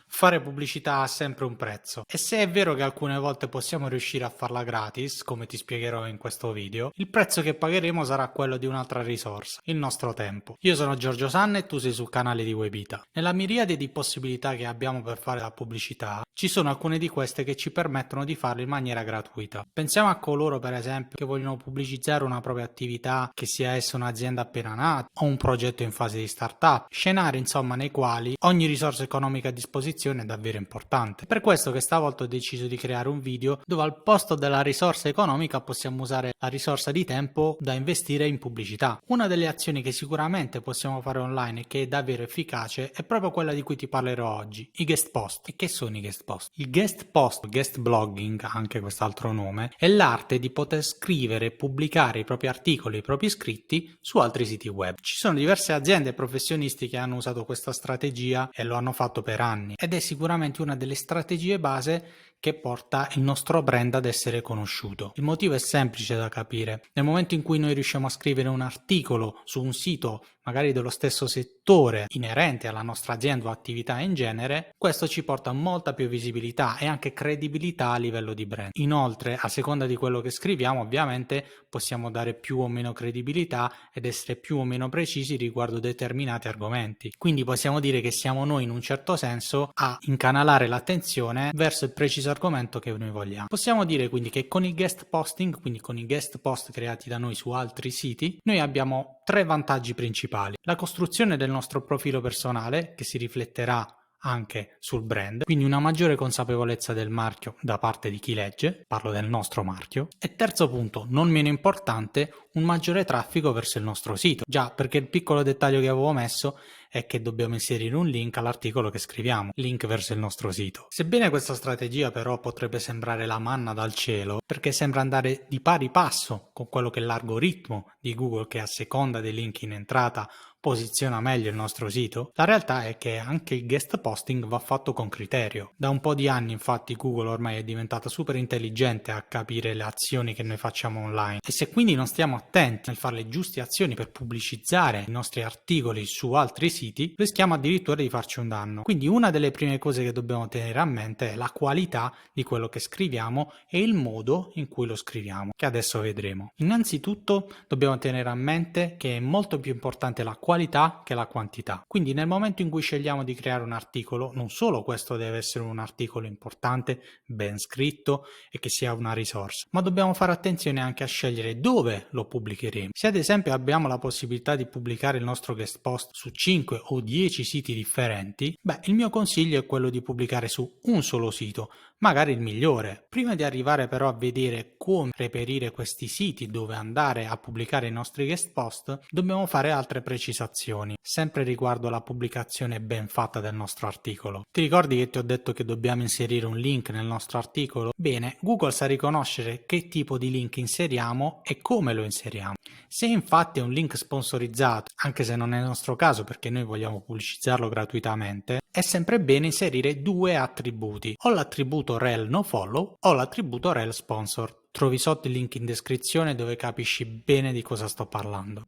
Fare pubblicità ha sempre un prezzo e se è vero che alcune volte possiamo riuscire a farla gratis, come ti spiegherò in questo video, il prezzo che pagheremo sarà quello di un'altra risorsa, il nostro tempo. Io sono Giorgio Sanna e tu sei sul canale di Webita. Nella miriade di possibilità che abbiamo per fare la pubblicità, ci sono alcune di queste che ci permettono di farlo in maniera gratuita. Pensiamo a coloro per esempio che vogliono pubblicizzare una propria attività, che sia essa un'azienda appena nata o un progetto in fase di startup, scenari insomma nei quali ogni risorsa economica a disposizione è davvero importante. Per questo che stavolta ho deciso di creare un video dove al posto della risorsa economica possiamo usare la risorsa di tempo da investire in pubblicità. Una delle azioni che sicuramente possiamo fare online e che è davvero efficace è proprio quella di cui ti parlerò oggi, i guest post. E che sono i guest post? Il guest post, guest blogging, anche quest'altro nome, è l'arte di poter scrivere e pubblicare i propri articoli, i propri scritti su altri siti web. Ci sono diverse aziende e professionisti che hanno usato questa strategia e lo hanno fatto per anni ed è sicuramente una delle strategie base che porta il nostro brand ad essere conosciuto. Il motivo è semplice da capire. Nel momento in cui noi riusciamo a scrivere un articolo su un sito magari dello stesso settore inerente alla nostra azienda o attività in genere, questo ci porta molta più visibilità e anche credibilità a livello di brand. Inoltre, a seconda di quello che scriviamo, ovviamente possiamo dare più o meno credibilità ed essere più o meno precisi riguardo determinati argomenti. Quindi possiamo dire che siamo noi in un certo senso a incanalare l'attenzione verso il preciso argomento che noi vogliamo. Possiamo dire quindi che con il guest posting, quindi con i guest post creati da noi su altri siti, noi abbiamo tre vantaggi principali. La costruzione del nostro profilo personale, che si rifletterà anche sul brand, quindi una maggiore consapevolezza del marchio da parte di chi legge, parlo del nostro marchio, e terzo punto, non meno importante, un maggiore traffico verso il nostro sito. Già, perché il piccolo dettaglio che avevo messo è che dobbiamo inserire un link all'articolo che scriviamo, link verso il nostro sito. Sebbene questa strategia però potrebbe sembrare la manna dal cielo, perché sembra andare di pari passo con quello che è l'algoritmo di Google che a seconda dei link in entrata posiziona meglio il nostro sito, la realtà è che anche il guest posting va fatto con criterio. Da un po' di anni infatti Google ormai è diventata super intelligente a capire le azioni che noi facciamo online e se quindi non stiamo attenti nel fare le giuste azioni per pubblicizzare i nostri articoli su altri siti, rischiamo addirittura di farci un danno. Quindi una delle prime cose che dobbiamo tenere a mente è la qualità di quello che scriviamo e il modo in cui lo scriviamo, che adesso vedremo. Innanzitutto dobbiamo tenere a mente che è molto più importante la qualità che la quantità. Quindi nel momento in cui scegliamo di creare un articolo, non solo questo deve essere un articolo importante, ben scritto e che sia una risorsa, ma dobbiamo fare attenzione anche a scegliere dove lo pubblicheremo. Se ad esempio abbiamo la possibilità di pubblicare il nostro guest post su 5 o 10 siti differenti, il mio consiglio è quello di pubblicare su un solo sito, magari il migliore. Prima di arrivare però a vedere come reperire questi siti dove andare a pubblicare i nostri guest post, dobbiamo fare altre precisazioni, sempre riguardo alla pubblicazione ben fatta del nostro articolo. Ti ricordi che ti ho detto che dobbiamo inserire un link nel nostro articolo? Bene, Google sa riconoscere che tipo di link inseriamo e come lo inseriamo. Se infatti è un link sponsorizzato, anche se non è il nostro caso perché noi vogliamo pubblicizzarlo gratuitamente, è sempre bene inserire due attributi, o l'attributo rel nofollow o l'attributo rel sponsor. Trovi sotto il link in descrizione dove capisci bene di cosa sto parlando.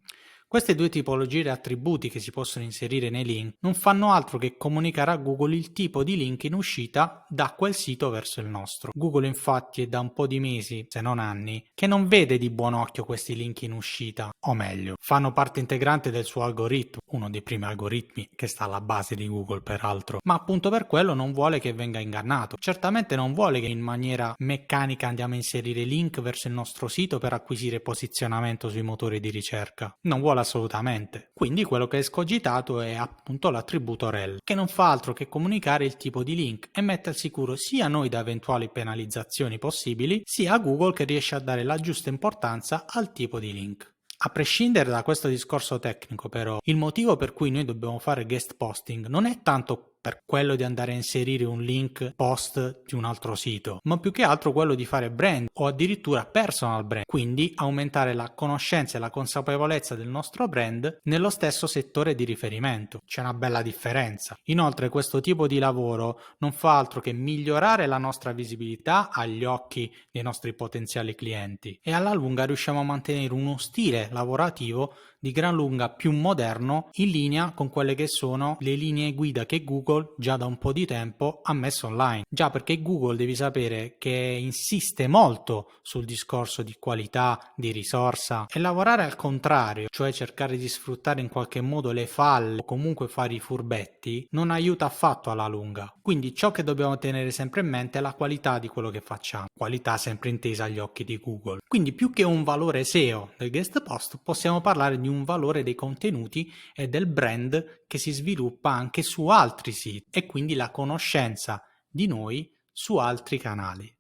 Queste due tipologie di attributi che si possono inserire nei link non fanno altro che comunicare a Google il tipo di link in uscita da quel sito verso il nostro. Google infatti è da un po' di mesi, se non anni, che non vede di buon occhio questi link in uscita, o meglio, fanno parte integrante del suo algoritmo, uno dei primi algoritmi che sta alla base di Google peraltro, ma appunto per quello non vuole che venga ingannato. Certamente non vuole che in maniera meccanica andiamo a inserire link verso il nostro sito per acquisire posizionamento sui motori di ricerca. Non vuole assolutamente. Quindi quello che è escogitato è appunto l'attributo rel, che non fa altro che comunicare il tipo di link e mette al sicuro sia noi da eventuali penalizzazioni possibili, sia Google che riesce a dare la giusta importanza al tipo di link. A prescindere da questo discorso tecnico però, il motivo per cui noi dobbiamo fare guest posting non è tanto per quello di andare a inserire un link post di un altro sito, ma più che altro quello di fare brand o addirittura personal brand, quindi aumentare la conoscenza e la consapevolezza del nostro brand nello stesso settore di riferimento. C'è una bella differenza. Inoltre questo tipo di lavoro non fa altro che migliorare la nostra visibilità agli occhi dei nostri potenziali clienti e alla lunga riusciamo a mantenere uno stile lavorativo di gran lunga più moderno in linea con quelle che sono le linee guida che Google Google già da un po' di tempo ha messo online. Già, perché Google devi sapere che insiste molto sul discorso di qualità, di risorsa, e lavorare al contrario, cioè cercare di sfruttare in qualche modo le falle o comunque fare i furbetti, non aiuta affatto alla lunga. Quindi ciò che dobbiamo tenere sempre in mente è la qualità di quello che facciamo, qualità sempre intesa agli occhi di Google. Quindi più che un valore SEO del guest post possiamo parlare di un valore dei contenuti e del brand che si sviluppa anche su altri siti e quindi la conoscenza di noi su altri canali.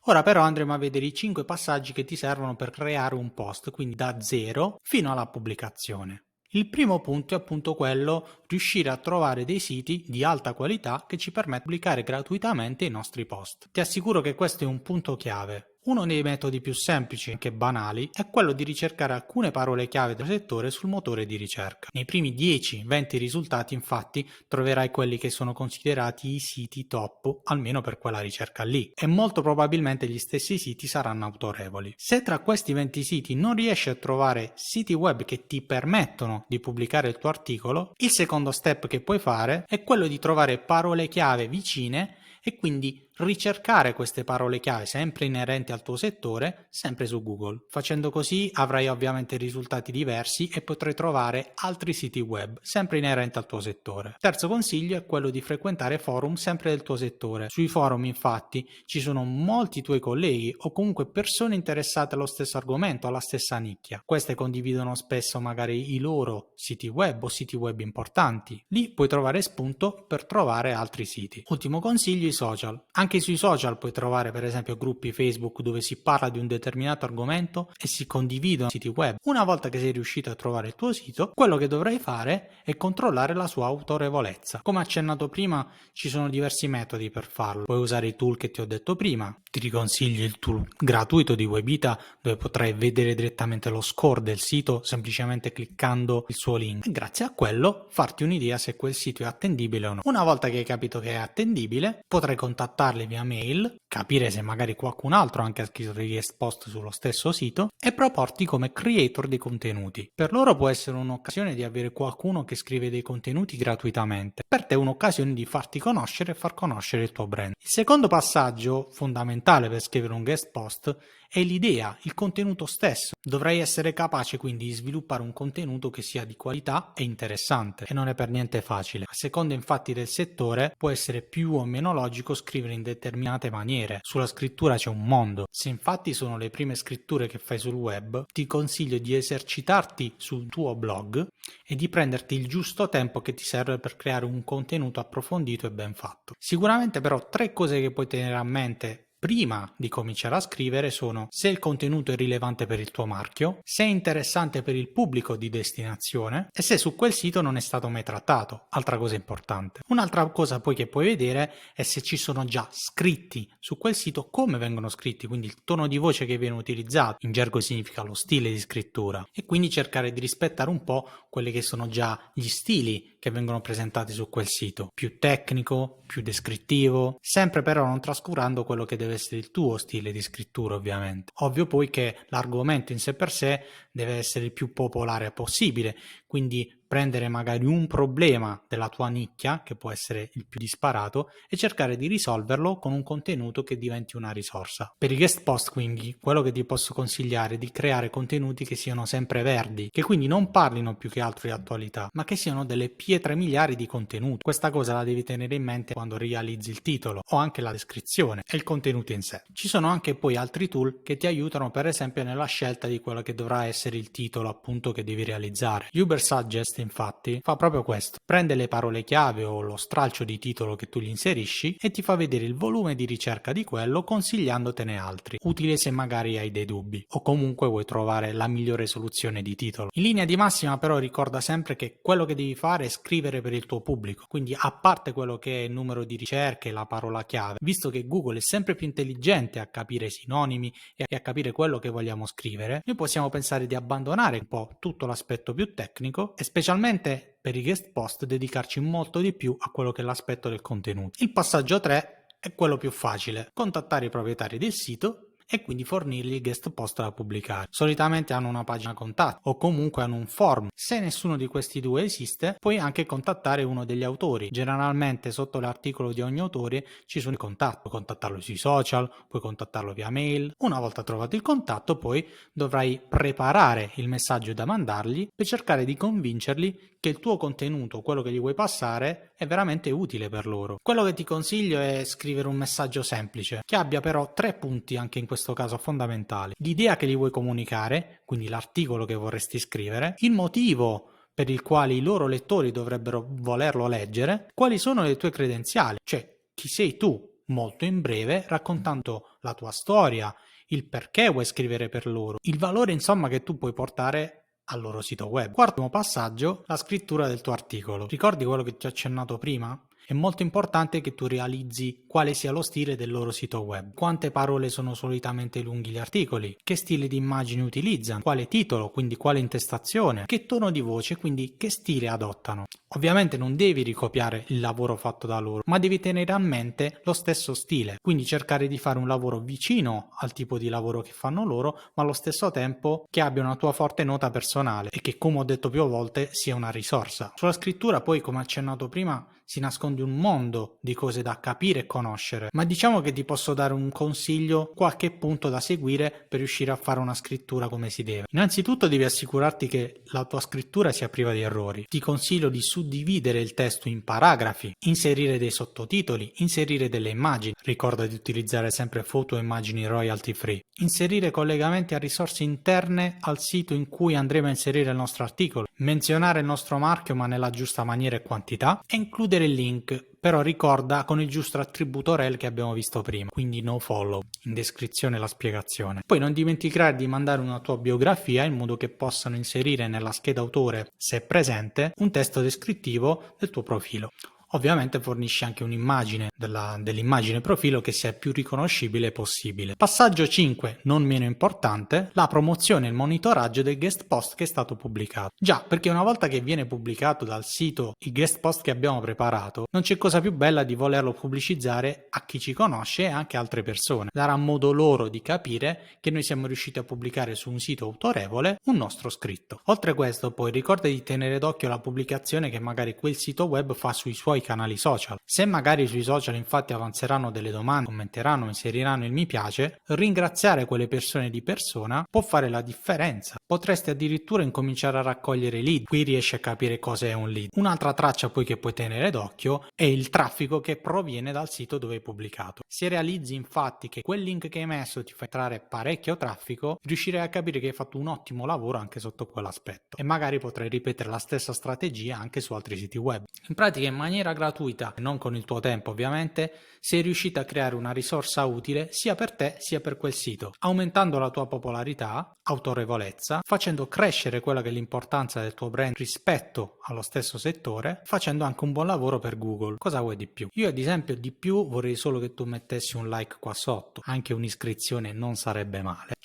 Ora però andremo a vedere i 5 passaggi che ti servono per creare un post, quindi da zero fino alla pubblicazione. Il primo punto è appunto quello riuscire a trovare dei siti di alta qualità che ci permettono di pubblicare gratuitamente i nostri post. Ti assicuro che questo è un punto chiave. Uno dei metodi più semplici e anche banali è quello di ricercare alcune parole chiave del settore sul motore di ricerca. Nei primi 10-20 risultati infatti troverai quelli che sono considerati i siti top, almeno per quella ricerca lì, e molto probabilmente gli stessi siti saranno autorevoli. Se tra questi 20 siti non riesci a trovare siti web che ti permettono di pubblicare il tuo articolo, il secondo step che puoi fare è quello di trovare parole chiave vicine e quindi ricercare queste parole chiave sempre inerenti al tuo settore, sempre su Google. Facendo così avrai ovviamente risultati diversi e potrai trovare altri siti web sempre inerenti al tuo settore. Terzo consiglio è quello di frequentare forum sempre del tuo settore. Sui forum infatti ci sono molti tuoi colleghi o comunque persone interessate allo stesso argomento, alla stessa nicchia. Queste condividono spesso magari i loro siti web o siti web importanti. Lì puoi trovare spunto per trovare altri siti. Ultimo consiglio, i social. Anche sui social puoi trovare per esempio gruppi Facebook dove si parla di un determinato argomento e si condividono siti web. Una volta che sei riuscito a trovare il tuo sito, quello che dovrai fare è controllare la sua autorevolezza. Come accennato prima, ci sono diversi metodi per farlo. Puoi usare i tool che ti ho detto prima. Ti riconsiglio il tool gratuito di Webita dove potrai vedere direttamente lo score del sito semplicemente cliccando il suo link e grazie a quello farti un'idea se quel sito è attendibile o no. Una volta che hai capito che è attendibile, potrai contattarli via mail, capire se magari qualcun altro anche ha scritto dei guest post sullo stesso sito e proporti come creator dei contenuti. Per loro può essere un'occasione di avere qualcuno che scrive dei contenuti gratuitamente. Per te è un'occasione di farti conoscere e far conoscere il tuo brand. Il secondo passaggio fondamentale per scrivere un guest post è l'idea, il contenuto stesso. Dovrai essere capace quindi di sviluppare un contenuto che sia di qualità e interessante e non è per niente facile. A seconda infatti del settore può essere più o meno logico scrivere in determinate maniere. Sulla scrittura c'è un mondo. Se infatti sono le prime scritture che fai sul web, ti consiglio di esercitarti sul tuo blog e di prenderti il giusto tempo che ti serve per creare un contenuto approfondito e ben fatto. Sicuramente però 3 cose che puoi tenere a mente prima di cominciare a scrivere sono se il contenuto è rilevante per il tuo marchio, se è interessante per il pubblico di destinazione e se su quel sito non è stato mai trattato, altra cosa importante. Un'altra cosa poi che puoi vedere è se ci sono già scritti su quel sito, come vengono scritti, quindi il tono di voce che viene utilizzato, in gergo significa lo stile di scrittura, e quindi cercare di rispettare un po' quelli che sono già gli stili che vengono presentati su quel sito, più tecnico, più descrittivo, sempre però non trascurando quello che deve essere il tuo stile di scrittura ovviamente. Ovvio poi che l'argomento in sé per sé deve essere il più popolare possibile, quindi prendere magari un problema della tua nicchia, che può essere il più disparato, e cercare di risolverlo con un contenuto che diventi una risorsa. Per i guest post quindi, quello che ti posso consigliare è di creare contenuti che siano sempre verdi, che quindi non parlino più che altro di attualità, ma che siano delle pietre miliari di contenuti. Questa cosa la devi tenere in mente quando realizzi il titolo, o anche la descrizione e il contenuto in sé. Ci sono anche poi altri tool che ti aiutano per esempio nella scelta di quello che dovrà essere il titolo appunto che devi realizzare. Ubersuggest infatti fa proprio questo, prende le parole chiave o lo stralcio di titolo che tu gli inserisci e ti fa vedere il volume di ricerca di quello consigliandotene altri, utile se magari hai dei dubbi o comunque vuoi trovare la migliore soluzione di titolo. In linea di massima però ricorda sempre che quello che devi fare è scrivere per il tuo pubblico, quindi a parte quello che è il numero di ricerche, la parola chiave, visto che Google è sempre più intelligente a capire i sinonimi e a capire quello che vogliamo scrivere, noi possiamo pensare di abbandonare un po' tutto l'aspetto più tecnico e specialmente per i guest post dedicarci molto di più a quello che è l'aspetto del contenuto. Il passaggio 3 è quello più facile: contattare i proprietari del sito e quindi fornirgli il guest post da pubblicare. Solitamente hanno una pagina contatto o comunque hanno un form. Se nessuno di questi due esiste, puoi anche contattare uno degli autori. Generalmente sotto l'articolo di ogni autore ci sono i contatti, puoi contattarlo sui social, puoi contattarlo via mail. Una volta trovato il contatto, poi dovrai preparare il messaggio da mandargli per cercare di convincerli che il tuo contenuto, quello che gli vuoi passare, è veramente utile per loro. Quello che ti consiglio è scrivere un messaggio semplice, che abbia però 3 punti anche in questo caso fondamentali. L'idea che gli vuoi comunicare, quindi l'articolo che vorresti scrivere, il motivo per il quale i loro lettori dovrebbero volerlo leggere, quali sono le tue credenziali, cioè chi sei tu, molto in breve, raccontando la tua storia, il perché vuoi scrivere per loro, il valore insomma che tu puoi portare al loro sito web. Quarto passaggio, la scrittura del tuo articolo. Ricordi quello che ti ho accennato prima? È molto importante che tu realizzi quale sia lo stile del loro sito web, quante parole sono solitamente lunghi gli articoli, che stile di immagini utilizzano, quale titolo, quindi quale intestazione, che tono di voce, quindi che stile adottano. Ovviamente non devi ricopiare il lavoro fatto da loro, ma devi tenere a mente lo stesso stile, quindi cercare di fare un lavoro vicino al tipo di lavoro che fanno loro, ma allo stesso tempo che abbia una tua forte nota personale e che, come ho detto più volte, sia una risorsa. Sulla scrittura poi, come accennato prima, si nasconde un mondo di cose da capire e conoscere, ma diciamo che ti posso dare un consiglio, qualche punto da seguire per riuscire a fare una scrittura come si deve. Innanzitutto devi assicurarti che la tua scrittura sia priva di errori. Ti consiglio di suddividere il testo in paragrafi, inserire dei sottotitoli, inserire delle immagini, ricorda di utilizzare sempre foto e immagini royalty free, inserire collegamenti a risorse interne al sito in cui andremo a inserire il nostro articolo, menzionare il nostro marchio ma nella giusta maniera e quantità e includere il link, però ricorda con il giusto attributo rel che abbiamo visto prima, quindi no follow, in descrizione la spiegazione. Poi non dimenticare di mandare una tua biografia in modo che possano inserire nella scheda autore, se presente, un testo descrittivo del tuo profilo. Ovviamente fornisci anche un'immagine dell'immagine profilo che sia più riconoscibile possibile. Passaggio 5, non meno importante, la promozione e il monitoraggio del guest post che è stato pubblicato. Già, perché una volta che viene pubblicato dal sito il guest post che abbiamo preparato, non c'è cosa più bella di volerlo pubblicizzare a chi ci conosce e anche altre persone. Darà modo loro di capire che noi siamo riusciti a pubblicare su un sito autorevole un nostro scritto. Oltre a questo, poi ricorda di tenere d'occhio la pubblicazione che magari quel sito web fa sui suoi canali social. Se magari sui social infatti avanzeranno delle domande, commenteranno, inseriranno il mi piace, ringraziare quelle persone di persona può fare la differenza. Potresti addirittura incominciare a raccogliere lead, qui riesci a capire cosa è un lead. Un'altra traccia poi che puoi tenere d'occhio è il traffico che proviene dal sito dove hai pubblicato. Se realizzi infatti che quel link che hai messo ti fa entrare parecchio traffico, riuscirai a capire che hai fatto un ottimo lavoro anche sotto quell'aspetto e magari potrai ripetere la stessa strategia anche su altri siti web. In pratica, in maniera gratuita e non con il tuo tempo ovviamente, sei riuscito a creare una risorsa utile sia per te sia per quel sito, aumentando la tua popolarità, autorevolezza, facendo crescere quella che è l'importanza del tuo brand rispetto allo stesso settore, facendo anche un buon lavoro per Google. Cosa vuoi di più? Io ad esempio di più vorrei solo che tu mettessi un like qua sotto, anche un'iscrizione non sarebbe male.